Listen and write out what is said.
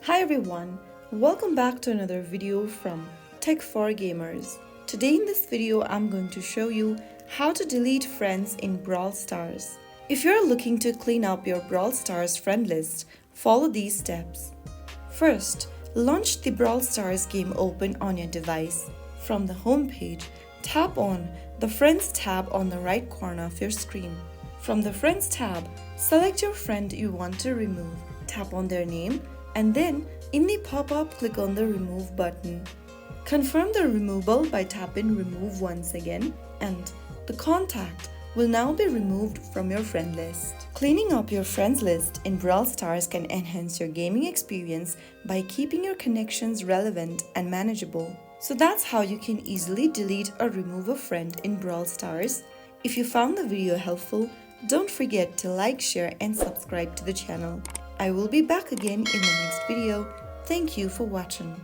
Hi everyone, welcome back to another video from Tech for Gamers. Today in this video I'm going to show you how to delete friends in Brawl Stars. If you're looking to clean up your Brawl Stars friend list, follow these steps. First, launch the Brawl Stars game open on your device. From the home page, tap on the Friends tab on the right corner of your screen. From the Friends tab, select your friend you want to remove. Tap on their name and then in the pop-up click on the Remove button. Confirm the removal by tapping Remove once again and the contact will now be removed from your friend list. Cleaning up your friends list in Brawl Stars can enhance your gaming experience by keeping your connections relevant and manageable. So that's how you can easily delete or remove a friend in Brawl Stars. If you found the video helpful, don't forget to like, share and subscribe to the channel. I will be back again in the next video. Thank you for watching.